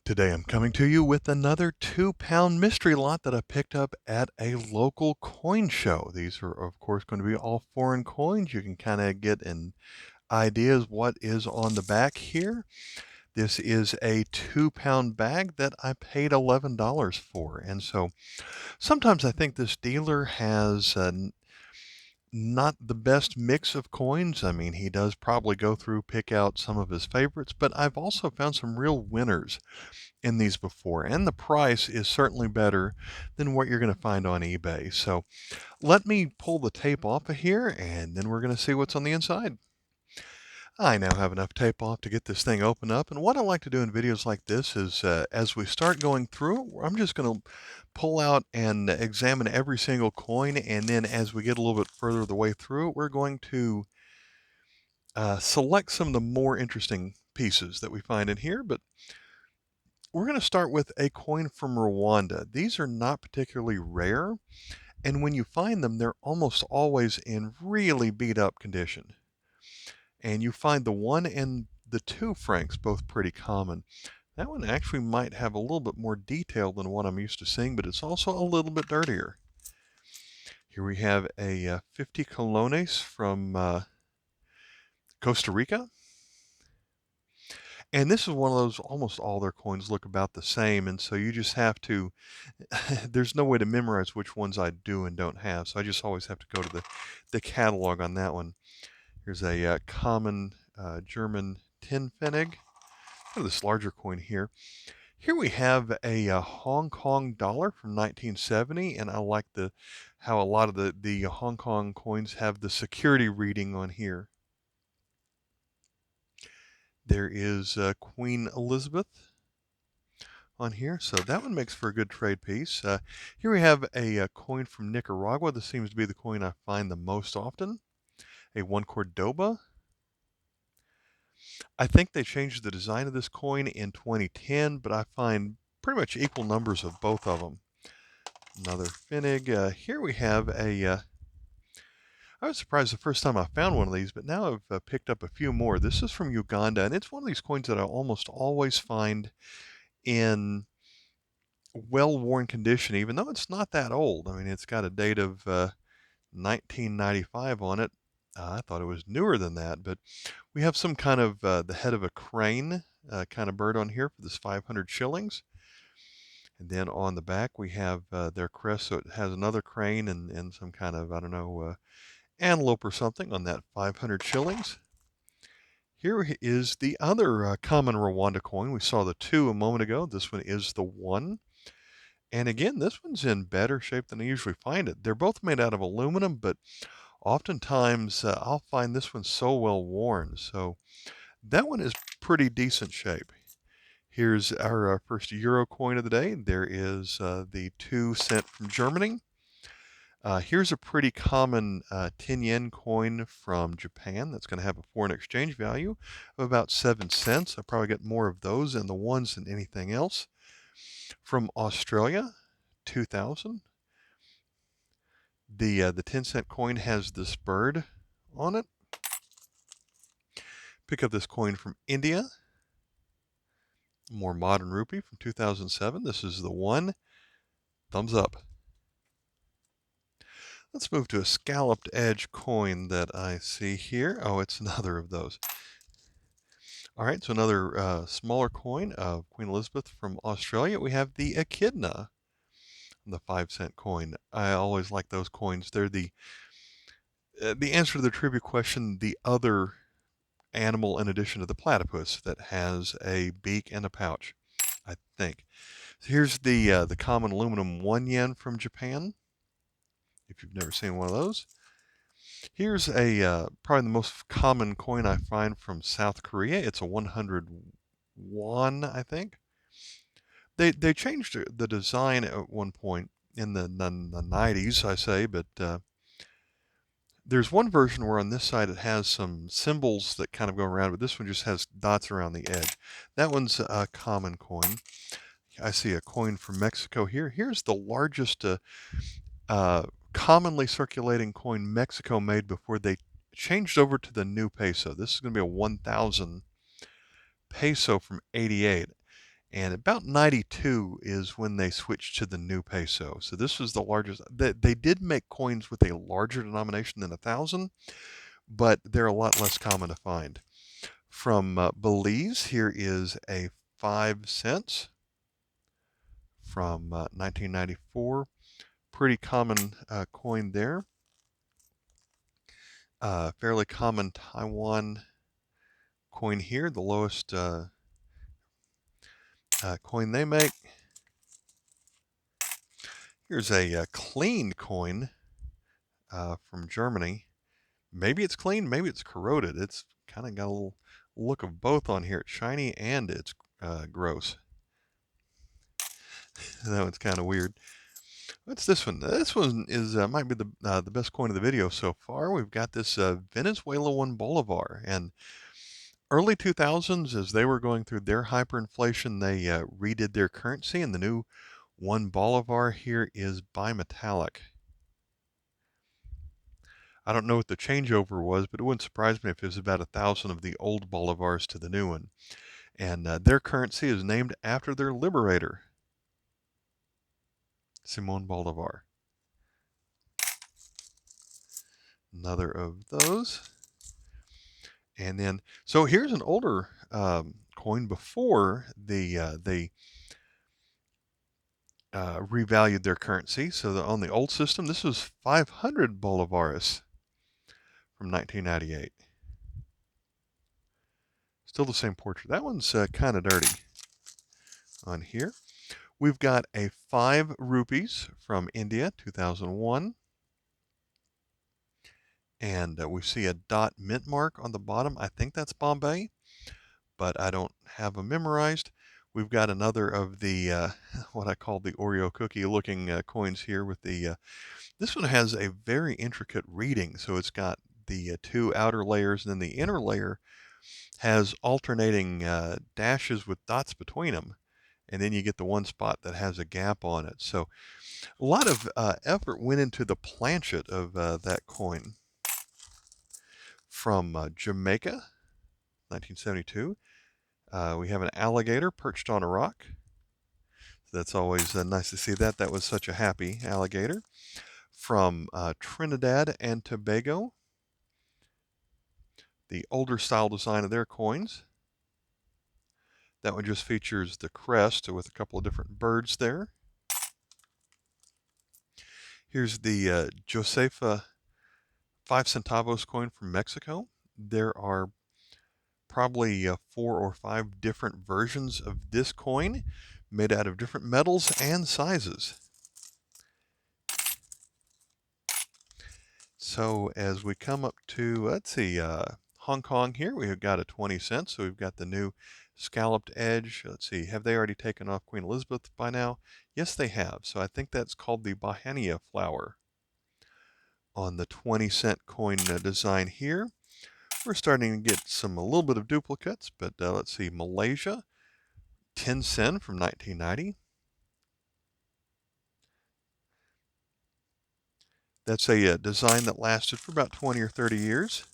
Today I'm coming to you with another 2-pound mystery lot that I picked up at a local coin show. These are, of course, going to be all foreign coins. You can kind of get an idea of what is on the back here. This is a 2-pound bag that I paid $11 for. And so sometimes I think this dealer has not the best mix of coins. I mean, he does probably go through, pick out some of his favorites, but I've also found some real winners in these before, and the price is certainly better than what you're going to find on eBay. So let me pull the tape off of here, and then we're going to see what's on the inside. I now have enough tape off to get this thing open up, and what I like to do in videos like this is as we start going through, I'm just going to pull out and examine every single coin, and then as we get a little bit further the way through, we're going to select some of the more interesting pieces that we find in here. But we're going to start with a coin from Rwanda. These are not particularly rare, and when you find them, they're almost always in really beat up condition. And you find the 1 and the 2 francs both pretty common. That one actually might have a little bit more detail than what I'm used to seeing, but it's also a little bit dirtier. Here we have a 50 colones from Costa Rica. And this is one of those, almost all their coins look about the same, and so you just have to, there's no way to memorize which ones I do and don't have, so I just always have to go to the catalog on that one. Here's a common German tin Pfennig. This larger coin here. Here we have a Hong Kong dollar from 1970, and I like how a lot of the Hong Kong coins have the security reading on here. There is Queen Elizabeth on here, so that one makes for a good trade piece. Here we have a coin from Nicaragua. This seems to be the coin I find the most often. A 1 Cordoba. I think they changed the design of this coin in 2010, but I find pretty much equal numbers of both of them. Another Pfennig. Here we have I was surprised the first time I found one of these, but now I've picked up a few more. This is from Uganda, and it's one of these coins that I almost always find in well-worn condition, even though it's not that old. I mean, it's got a date of 1995 on it. I thought it was newer than that, but we have some kind of the head of a crane kind of bird on here for this 500 shillings. And then on the back, we have their crest, so it has another crane and some kind of, I don't know, antelope or something on that 500 shillings. Here is the other common Rwanda coin. We saw the 2 a moment ago. This one is the 1. And again, this one's in better shape than I usually find it. They're both made out of aluminum, but oftentimes I'll find this one so well worn. So that one is pretty decent shape. Here's our first euro coin of the day. There is the 2 cent from Germany. Here's a pretty common 10 yen coin from Japan that's going to have a foreign exchange value of about 7 cents. I'll probably get more of those in the ones than anything else. From Australia, 2000. The 10 cent coin has this bird on it. Pick up this coin from India. More modern rupee from 2007. This is the 1. Thumbs up. Let's move to a scalloped edge coin that I see here. Oh, it's another of those. All right, so another smaller coin of Queen Elizabeth from Australia. We have the echidna, the 5 cent coin. I always like those coins. They're the answer to the trivia question, the other animal in addition to the platypus that has a beak and a pouch, I think. So here's the common aluminum 1 yen from Japan, if you've never seen one of those. Here's a probably the most common coin I find from South Korea. It's a 100 won, I think. They changed the design at one point in the 90s, I say, but there's one version where on this side it has some symbols that kind of go around, but this one just has dots around the edge. That one's a common coin. I see a coin from Mexico here. Here's the largest commonly circulating coin Mexico made before they changed over to the new peso. This is going to be a 1,000 peso from '88. And about 92 is when they switched to the new peso. So this was the largest. They did make coins with a larger denomination than 1,000, but they're a lot less common to find. From Belize, here is a 5 cents from 1994. Pretty common coin there. Fairly common Taiwan coin here, the lowest coin they make. Here's a cleaned coin from Germany. Maybe it's clean, maybe it's corroded. It's kind of got a little look of both on here. It's shiny and it's gross. That one's kind of weird. What's this one? This one is might be the best coin of the video so far. We've got this Venezuela 1 Bolivar, and early 2000s, as they were going through their hyperinflation, they redid their currency, and the new 1 Bolivar here is bimetallic. I don't know what the changeover was, but it wouldn't surprise me if it was about 1,000 of the old Bolivars to the new one. And their currency is named after their liberator, Simon Bolivar. Another of those. And then, so here's an older coin before they revalued their currency. So on the old system, this was 500 Bolivares from 1998. Still the same portrait. That one's kind of dirty on here. We've got a 5 rupees from India, 2001. And we see a dot mint mark on the bottom. I think that's Bombay, but I don't have them memorized. We've got another of the, what I call the Oreo cookie looking coins here with the, this one has a very intricate reading. So it's got the 2 outer layers, and then the inner layer has alternating dashes with dots between them. And then you get the one spot that has a gap on it. So a lot of effort went into the planchet of that coin. From Jamaica, 1972. We have an alligator perched on a rock. So that's always nice to see that. That was such a happy alligator. From Trinidad and Tobago, the older style design of their coins. That one just features the crest with a couple of different birds there. Here's the Josefa 5 centavos coin from Mexico. There are probably 4 or 5 different versions of this coin made out of different metals and sizes. So as we come up to, let's see, Hong Kong here, we've got a 20 cents. So we've got the new scalloped edge. Let's see, have they already taken off Queen Elizabeth by now? Yes, they have. So I think that's called the Bahania flower on the 20-cent coin design here. We're starting to get a little bit of duplicates, but let's see, Malaysia, 10 cent from 1990. That's a design that lasted for about 20 or 30 years.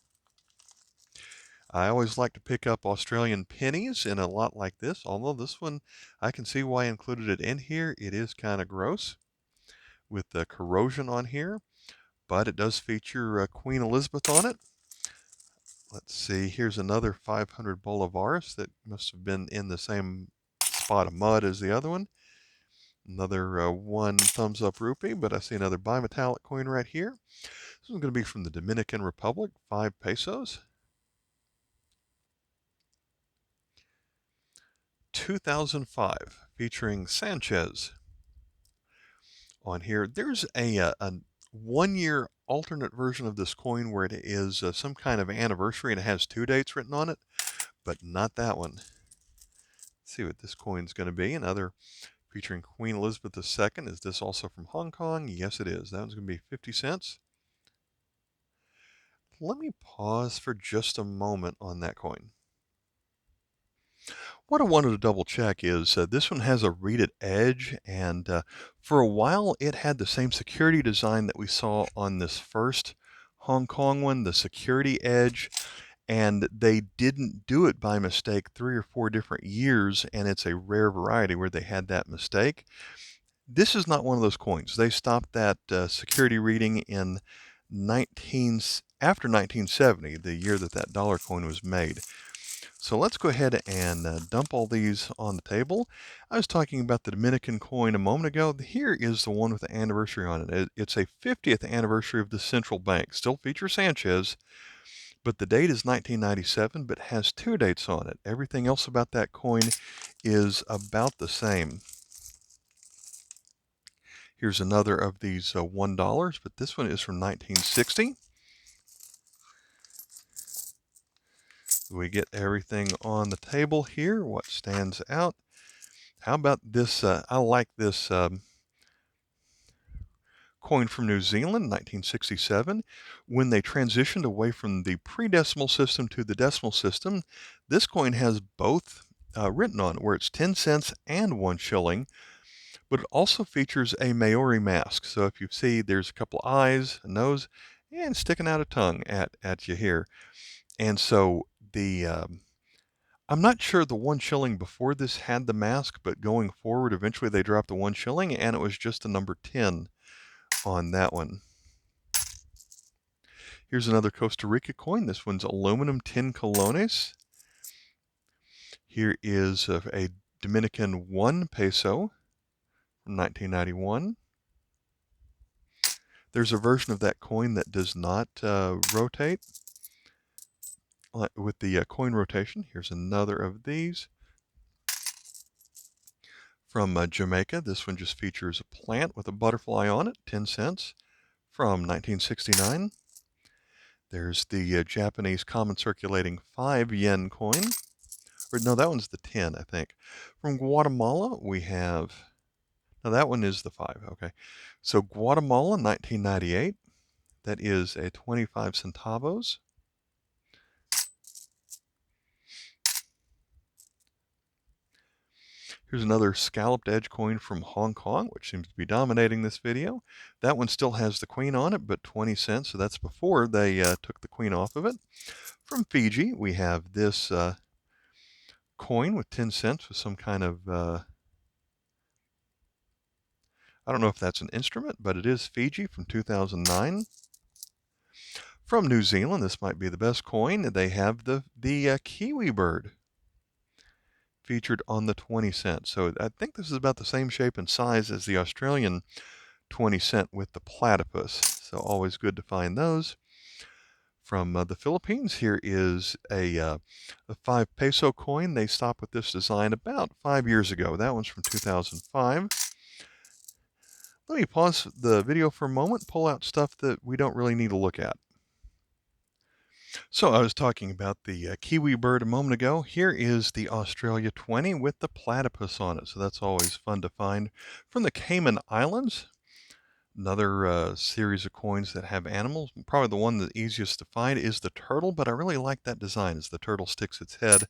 I always like to pick up Australian pennies in a lot like this, although this one, I can see why I included it in here. It is kind of gross with the corrosion on here, but it does feature Queen Elizabeth on it. Let's see, here's another 500 Bolivars that must have been in the same spot of mud as the other one. Another 1 thumbs up rupee, but I see another bimetallic coin right here. This one's going to be from the Dominican Republic, 5 pesos. 2005, featuring Sanchez on here. There's a 1-year alternate version of this coin where it is some kind of anniversary and it has 2 dates written on it, but not that one. Let's see what this coin's going to be. Another featuring Queen Elizabeth II. Is this also from Hong Kong? Yes, it is. That one's going to be 50 cents. Let me pause for just a moment on that coin. What I wanted to double check is this one has a reeded edge, and for a while it had the same security design that we saw on this first Hong Kong one, the security edge, And they didn't do it by mistake 3 or 4 different years, and it's a rare variety where they had that mistake. This is not one of those coins. They stopped that security reading in after 1970, the year that that dollar coin was made. So let's go ahead and dump all these on the table. I was talking about the Dominican coin a moment ago. Here is the one with the anniversary on it. It's a 50th anniversary of the central bank. Still features Sanchez, but the date is 1997, but has 2 dates on it. Everything else about that coin is about the same. Here's another of these $1, but this one is from 1960. We get everything on the table here. What stands out? How about this? I like this coin from New Zealand, 1967. When they transitioned away from the pre-decimal system to the decimal system, this coin has both written on it, where it's 10 cents and 1 shilling, but it also features a Maori mask. So if you see, there's a couple eyes, a nose, and sticking out a tongue at you here. And so I'm not sure the 1 shilling before this had the mask, but going forward, eventually they dropped the 1 shilling, and it was just the number 10 on that one. Here's another Costa Rica coin. This one's aluminum 10 colones. Here is a Dominican 1 peso from 1991. There's a version of that coin that does not rotate with the coin rotation. Here's another of these from Jamaica. This one just features a plant with a butterfly on it, 10 cents from 1969. There's the Japanese common circulating 5 yen coin. Or no, that one's the 10, I think. From Guatemala, we have, no, that one is the 5, okay. So Guatemala, 1998, that is a 25 centavos. Here's another scalloped edge coin from Hong Kong, which seems to be dominating this video. That one still has the queen on it, but 20 cents, so that's before they took the queen off of it. From Fiji, we have this coin with 10 cents with some kind of, I don't know if that's an instrument, but it is Fiji from 2009. From New Zealand, this might be the best coin. They have the kiwi bird featured on the 20 cents. So I think this is about the same shape and size as the Australian 20 cent with the platypus. So always good to find those. From the Philippines, here is a 5 peso coin. They stopped with this design about 5 years ago. That one's from 2005. Let me pause the video for a moment, pull out stuff that we don't really need to look at. So I was talking about the kiwi bird a moment ago. Here is the Australia 20 with the platypus on it. So that's always fun to find. From the Cayman Islands, another series of coins that have animals. Probably the one that's easiest to find is the turtle, but I really like that design as the turtle sticks its head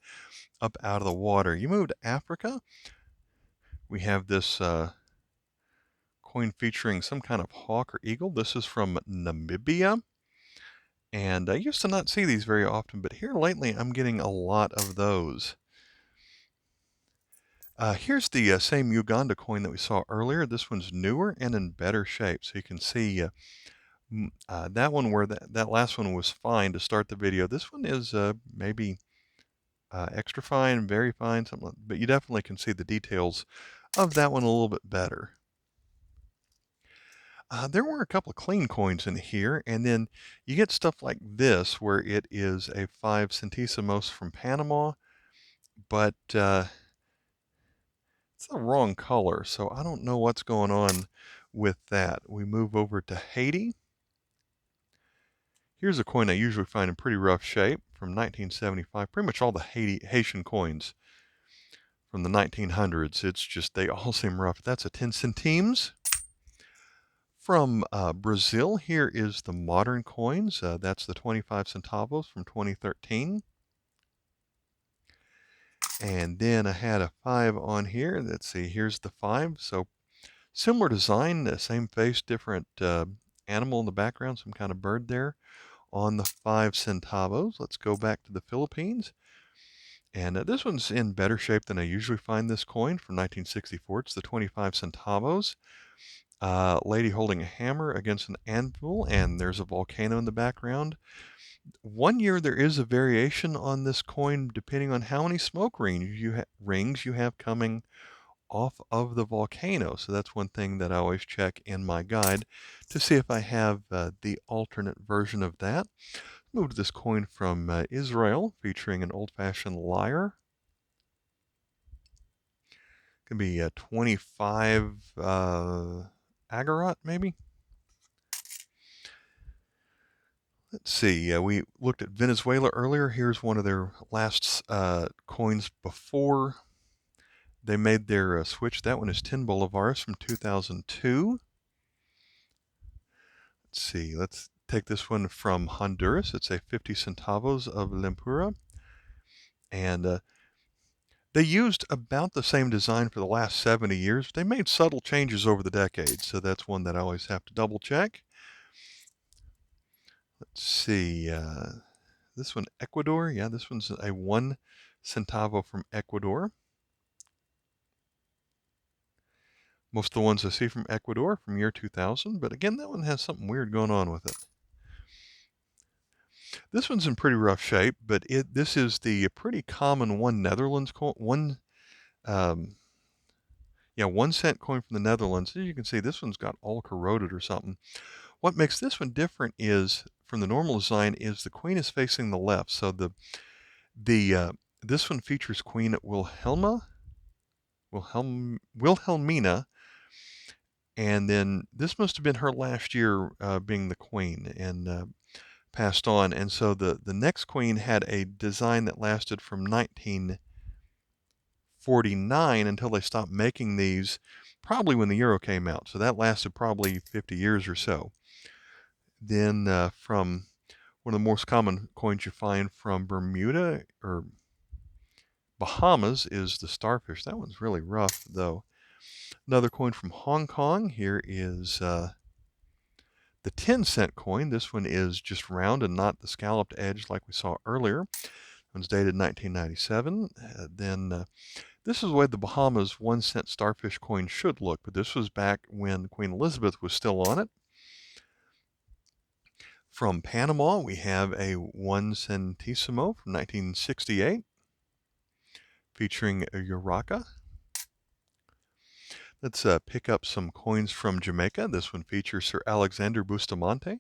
up out of the water. You move to Africa, we have this coin featuring some kind of hawk or eagle. This is from Namibia. And I used to not see these very often, but here lately I'm getting a lot of those. Here's the same Uganda coin that we saw earlier. This one's newer and in better shape. So you can see that one where that last one was fine to start the video. This one is maybe extra fine, very fine, something, but you definitely can see the details of that one a little bit better. There were a couple of clean coins in here, and then you get stuff like this where it is a 5 centésimos from Panama, but it's the wrong color, so I don't know what's going on with that. We move over to Haiti. Here's a coin I usually find in pretty rough shape from 1975. Pretty much all the Haitian coins from the 1900s. It's just, they all seem rough. That's a 10 centimes. From Brazil, here is the modern coins. That's the 25 centavos from 2013. And then I had a 5 on here. Let's see, here's the 5. So similar design, same face, different animal in the background, some kind of bird there. on the 5 centavos. Let's go back to the Philippines. And this one's in better shape than I usually find this coin from 1964. It's the 25 centavos. Lady holding a hammer against an anvil, and there's a volcano in the background. One year there is a variation on this coin depending on how many smoke rings you have coming off of the volcano. So that's one thing that I always check in my guide to see if I have the alternate version of that. Move to this coin from Israel featuring an old-fashioned lyre. Could be 25 agarot maybe. Let's see, we looked at Venezuela earlier. Here's one of their last coins before they made their switch. That one is 10 bolivars from 2002. Let's see, let's take this one from Honduras. It's a 50 centavos of Lempura. And they used about the same design for the last 70 years. They made subtle changes over the decades, so that's one that I always have to double check. Let's see, this one, Ecuador. Yeah, this one's a 1 centavo from Ecuador. Most of the ones I see from Ecuador from year 2000, but again, that one has something weird going on with it. This one's in pretty rough shape, but this is the pretty common Netherlands coin, 1 cent coin from the Netherlands. As you can see, this one's got all corroded or something. What makes this one different is, from the normal design, is the queen is facing the left. So this one features Queen Wilhelmina, and then this must have been her last year being the queen, and passed on. And so the next queen had a design that lasted from 1949 until they stopped making these, probably when the euro came out. So that lasted probably 50 years or so. Then from one of the most common coins you find from Bermuda or Bahamas is the starfish. That one's really rough, though. Another coin from Hong Kong. Here is the 10-cent coin. This one is just round and not the scalloped edge like we saw earlier. This one's dated 1997. Then this is the way the Bahamas 1-cent starfish coin should look, but this was back when Queen Elizabeth was still on it. From Panama, we have a 1 centesimo from 1968 featuring a Rica. Let's pick up some coins from Jamaica. This one features Sir Alexander Bustamante.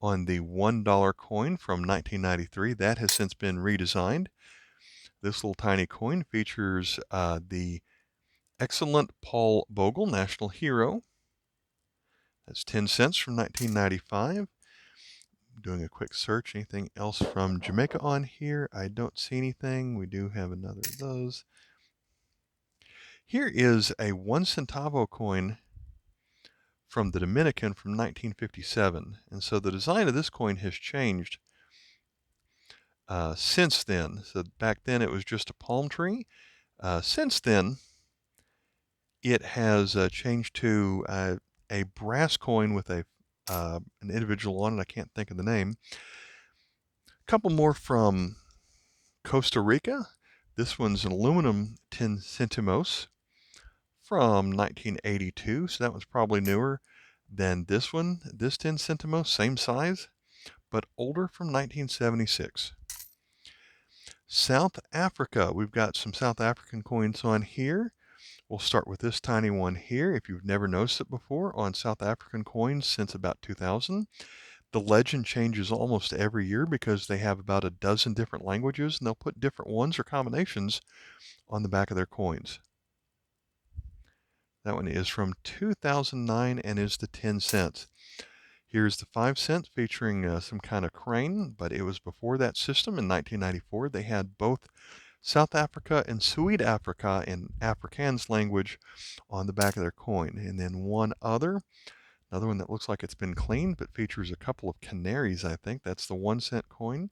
On the $1 coin from 1993, that has since been redesigned. This little tiny coin features the excellent Paul Bogle, national hero. That's 10 cents from 1995. Doing a quick search. Anything else from Jamaica on here? I don't see anything. We do have another of those. Here is a 1 centavo coin from the Dominican from 1957. And so the design of this coin has changed since then. So back then it was just a palm tree. Since then, it has changed to a brass coin with an individual on it. I can't think of the name. A couple more from Costa Rica. This one's an aluminum 10 centimos from 1982, so that one's probably newer than this one. This 10 centimos, same size, but older, from 1976. South Africa. We've got some South African coins on here. We'll start with this tiny one here. If you've never noticed it before, on South African coins since about 2000, the legend changes almost every year because they have about a dozen different languages, and they'll put different ones or combinations on the back of their coins. That one is from 2009 and is the 10 cents. Here's the 5 cents featuring some kind of crane, but it was before that system. In 1994, they had both South Africa and Sweet Africa in Afrikaans language on the back of their coin. And then another one that looks like it's been cleaned, but features a couple of canaries, I think. That's the 1 cent coin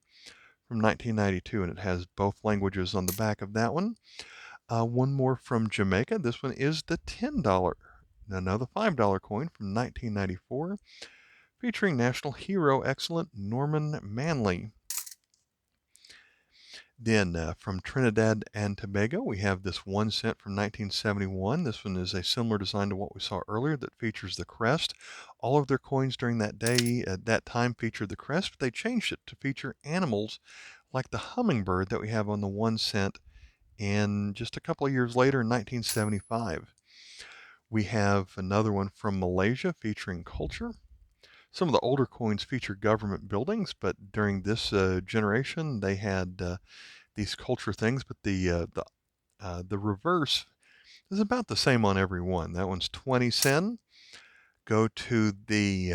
from 1992, and it has both languages on the back of that one. One more from Jamaica. This one is the $10. Now the $5 coin from 1994 featuring national hero excellent Norman Manley. Then from Trinidad and Tobago, we have this 1 cent from 1971. This one is a similar design to what we saw earlier that features the crest. All of their coins during that day, at that time, featured the crest, but they changed it to feature animals like the hummingbird that we have on the 1 cent. And just a couple of years later, in 1975, we have another one from Malaysia featuring culture. Some of the older coins feature government buildings, but during this generation, they had these culture things, but the reverse is about the same on every one. That one's 20 sen. Go to the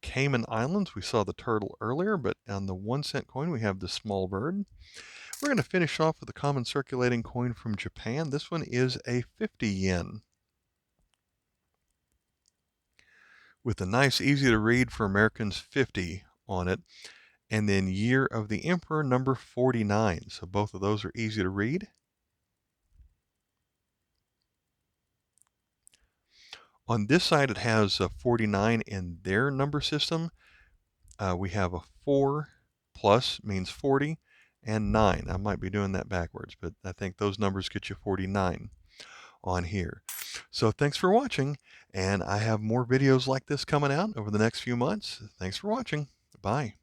Cayman Islands. We saw the turtle earlier, but on the 1 cent coin, we have the small bird. We're going to finish off with a common circulating coin from Japan. This one is a 50 yen. With a nice, easy to read for Americans 50 on it, and then Year of the Emperor number 49. So both of those are easy to read. On this side, it has a 49 in their number system. We have a 4 plus means 40 and 9. I might be doing that backwards, but I think those numbers get you 49 on here. So thanks for watching, and I have more videos like this coming out over the next few months. Thanks for watching. Bye.